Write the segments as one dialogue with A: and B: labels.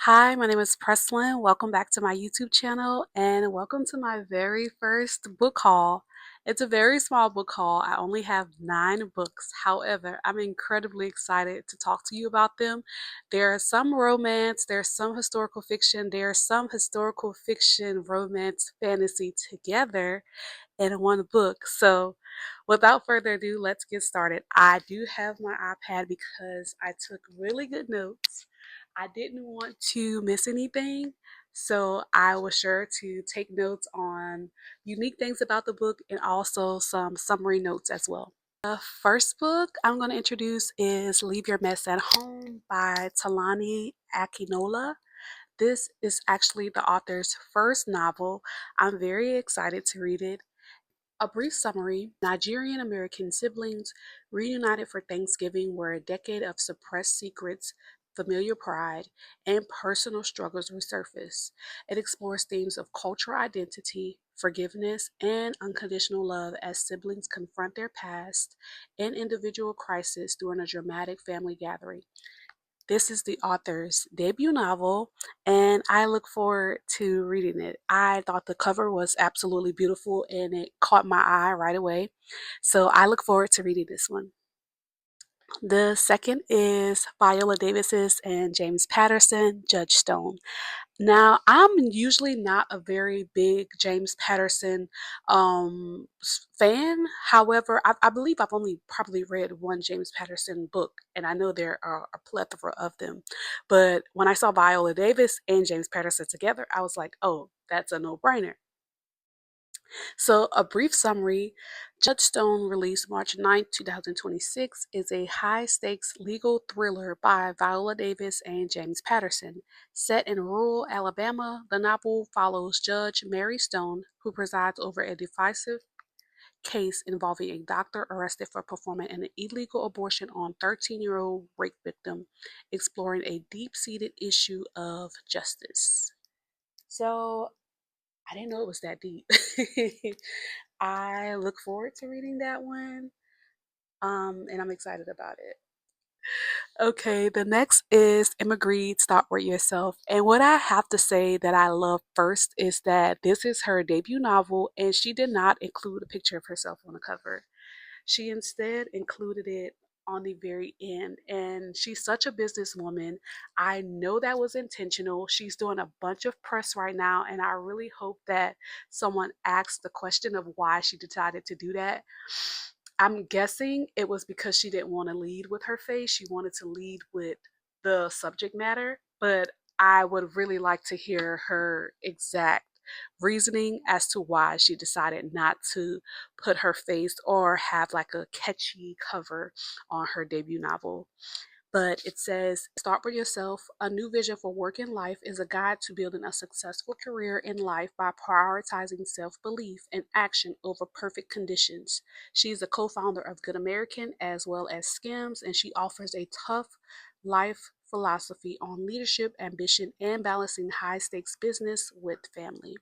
A: Hi, my name is Preslin. Welcome back to my YouTube channel and welcome to my very first book haul. It's a very small book haul. I only have 9 books. However, I'm incredibly excited to talk to you about them. There's some romance, there's some historical fiction, there's some historical fiction, romance, fantasy together in one book. So, without further ado, let's get started. I do have my iPad because I took really good notes. I didn't want to miss anything, so I was sure to take notes on unique things about the book and also some summary notes as well. The first book I'm going to introduce is Leave Your Mess at Home by Talani Akinola. This is actually the author's first novel. I'm very excited to read it. A brief summary: Nigerian American siblings reunited for Thanksgiving where a decade of suppressed secrets, familiar pride, and personal struggles resurface. It explores themes of cultural identity, forgiveness, and unconditional love as siblings confront their past and individual crisis during a dramatic family gathering. This is the author's debut novel, and I look forward to reading it. I thought the cover was absolutely beautiful and it caught my eye right away. So I look forward to reading this one. The second is Viola Davis's and James Patterson, Judge Stone. Now, I'm usually not a very big James Patterson fan. However, I believe I've only probably read one James Patterson book, and I know there are a plethora of them. But when I saw Viola Davis and James Patterson together, I was like, oh, that's a no-brainer. So, a brief summary: Judge Stone, released March 9, 2026, is a high stakes legal thriller by Viola Davis and James Patterson. Set in rural Alabama, the novel follows Judge Mary Stone, who presides over a divisive case involving a doctor arrested for performing an illegal abortion on 13-year-old rape victim, exploring a deep seated issue of justice. So, I didn't know it was that deep. I look forward to reading that one, and I'm excited about it. Okay, the next is Emma Grede, Start With Yourself. And what I have to say that I love first is that this is her debut novel, and she did not include a picture of herself on the cover. She instead included it on the very end. And she's such a businesswoman. I know that was intentional. She's doing a bunch of press right now, and I really hope that someone asks the question of why she decided to do that. I'm guessing it was because she didn't want to lead with her face. She wanted to lead with the subject matter, but I would really like to hear her exact reasoning as to why she decided not to put her face or have like a catchy cover on her debut novel. But it says, Start With Yourself. A new vision for work and life is a guide to building a successful career in life by prioritizing self belief and action over perfect conditions. She's a co founder of Good American as well as Skims, and she offers a tough life philosophy on leadership, ambition, and balancing high stakes business with family.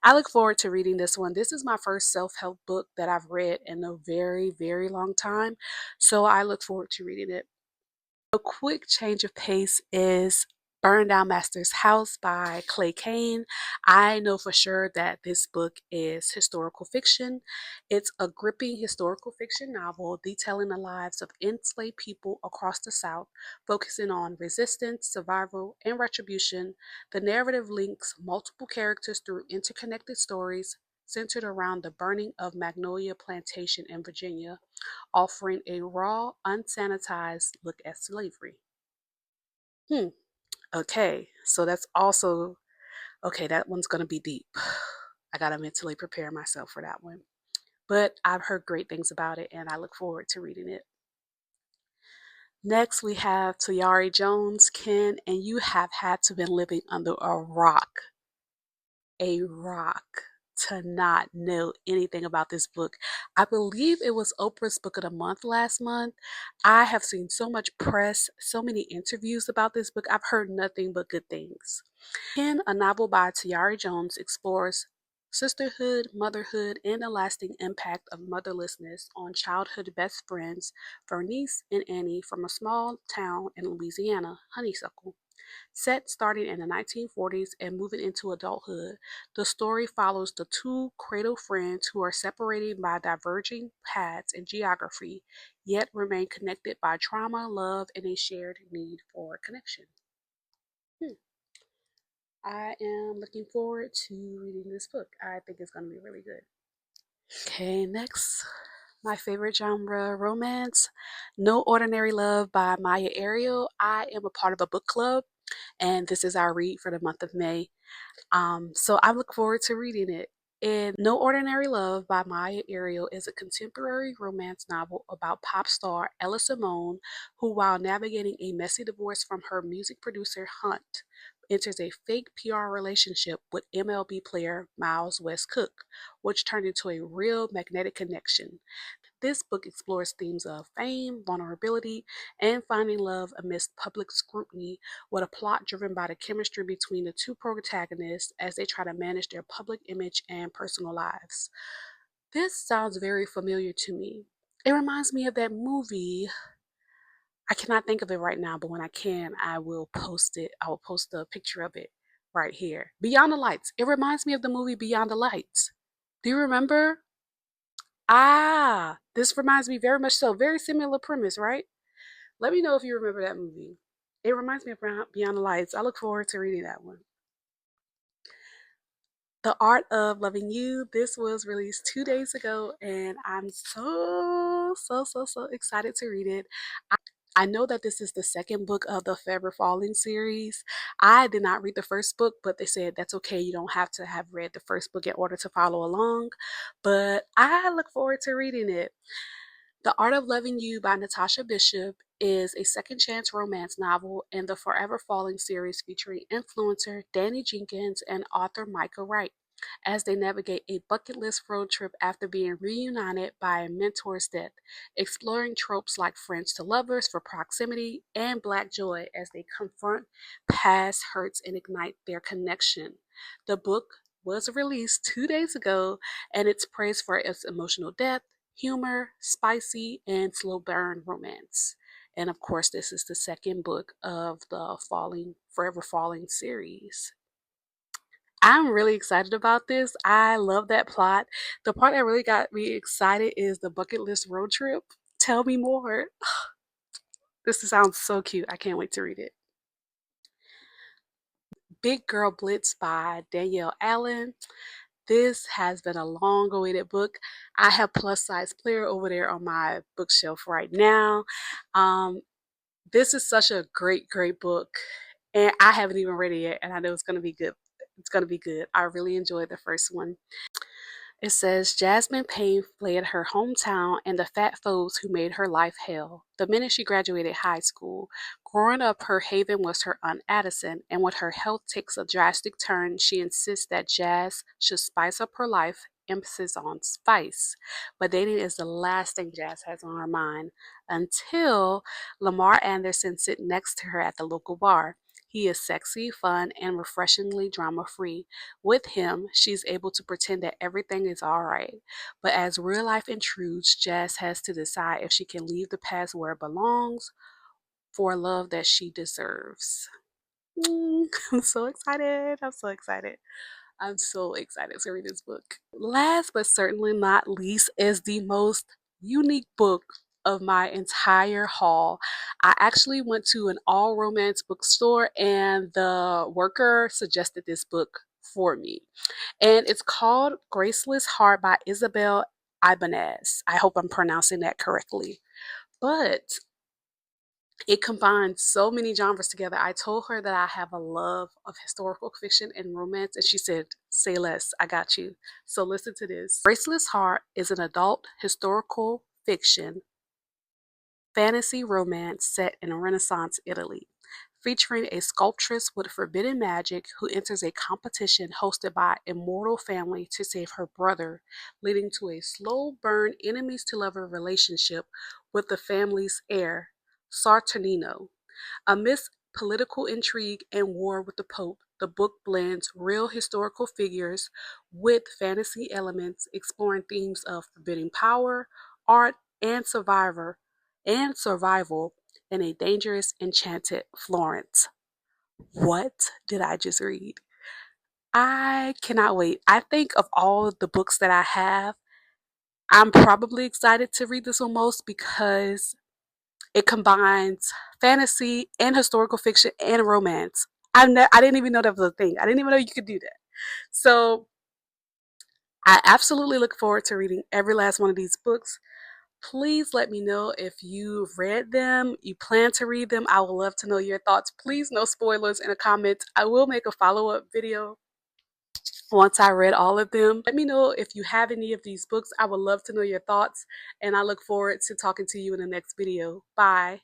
A: I look forward to reading this one. This is my first self help book that I've read in a very, very long time. So I look forward to reading it. A quick change of pace is Burn Down Master's House by Clay Kane. I know for sure that this book is historical fiction. It's a gripping historical fiction novel detailing the lives of enslaved people across the South, focusing on resistance, survival, and retribution. The narrative links multiple characters through interconnected stories centered around the burning of Magnolia Plantation in Virginia, offering a raw, unsanitized look at slavery. Hmm. Okay. So that's also, okay, that one's going to be deep. I got to mentally prepare myself for that one. But I've heard great things about it and I look forward to reading it. Next, we have Tayari Jones, Ken, and you have had to been living under a rock to not know anything about this book. I believe it was Oprah's Book of the Month last month. I have seen so much press, so many interviews about this book. I've heard nothing but good things. Ken, a novel by Tayari Jones, explores sisterhood, motherhood, and the lasting impact of motherlessness on childhood best friends Vernice and Annie from a small town in Louisiana, Honeysuckle. Set starting in the 1940s and moving into adulthood, the story follows the two cradle friends who are separated by diverging paths in geography, yet remain connected by trauma, love, and a shared need for connection. Hmm. I am looking forward to reading this book. I think it's going to be really good. Okay, next, my favorite genre, romance. No Ordinary Love by Maya Ariel. I am a part of a book club, and this is our read for the month of May. So I look forward to reading it. And No Ordinary Love by Maya Ariel is a contemporary romance novel about pop star Ella Simone, who, while navigating a messy divorce from her music producer Hunt, enters a fake PR relationship with MLB player Miles West Cook, which turned into a real magnetic connection. This book explores themes of fame, vulnerability, and finding love amidst public scrutiny, with a plot driven by the chemistry between the two protagonists as they try to manage their public image and personal lives. This sounds very familiar to me. It reminds me of that movie. I cannot think of it right now, but when I can, I will post it. I will post a picture of it right here. Beyond the Lights. It reminds me of the movie Beyond the Lights. Do you remember? This reminds me very much so. Very similar premise, right? Let me know if you remember that movie. It reminds me of Beyond the Lights. I look forward to reading that one. The Art of Loving You. This was released 2 days ago, and I'm so excited to read it. I know that this is the second book of the Forever Falling series. I did not read the first book, but they said that's okay. You don't have to have read the first book in order to follow along. But I look forward to reading it. The Art of Loving You by Natasha Bishop is a second chance romance novel in the Forever Falling series featuring influencer Danny Jenkins and author Micah Wright as they navigate a bucket list road trip after being reunited by a mentor's death, exploring tropes like friends to lovers for proximity and black joy as they confront past hurts and ignite their connection. The book was released 2 days ago and it's praised for its emotional depth, humor, spicy, and slow burn romance. And of course, this is the second book of the Forever Falling series. I'm really excited about this. I love that plot. The part that really got me excited is the bucket list road trip. Tell me more. This sounds so cute. I can't wait to read it. Big Girl Blitz by Danielle Allen. This has been a long awaited book. I have Plus Size Player over there on my bookshelf right now. Um, this is such a great book. And I haven't even read it yet, and I know it's going to be good. It's going to be good. I really enjoyed the first one. It says Jasmine Payne fled her hometown and the fat foes who made her life hell. The minute she graduated high school, growing up, her haven was her Aunt Addison, and when her health takes a drastic turn, she insists that Jazz should spice up her life, emphasis on spice. But dating is the last thing Jazz has on her mind until Lamar Anderson sits next to her at the local bar. He is sexy, fun, and refreshingly drama free. With him, she's able to pretend that everything is all right. But as real life intrudes, Jazz has to decide if she can leave the past where it belongs for a love that she deserves. I'm so excited. I'm so excited. I'm so excited to read this book. Last but certainly not least is the most unique book of my entire haul. I actually went to an all romance bookstore and the worker suggested this book for me. And it's called Graceless Heart by Isabel Ibanez. I hope I'm pronouncing that correctly. But it combines so many genres together. I told her that I have a love of historical fiction and romance, and she said, say less, I got you. So listen to this. Graceless Heart is an adult historical fiction fantasy romance set in Renaissance Italy, featuring a sculptress with forbidden magic who enters a competition hosted by an immortal family to save her brother, leading to a slow burn enemies to lover relationship with the family's heir, Sarternino. Amidst political intrigue and war with the Pope, the book blends real historical figures with fantasy elements, exploring themes of forbidding power, art, and survival in a dangerous, enchanted Florence. What did I just read? I cannot wait. I think of all the books that I have, I'm probably excited to read this one most because it combines fantasy and historical fiction and romance. I didn't even know that was a thing. I didn't even know you could do that. So I absolutely look forward to reading every last one of these books. Please let me know if you've read them, you plan to read them. I would love to know your thoughts. Please, no spoilers in the comments. I will make a follow-up video once I read all of them. Let me know if you have any of these books. I would love to know your thoughts, and I look forward to talking to you in the next video. Bye.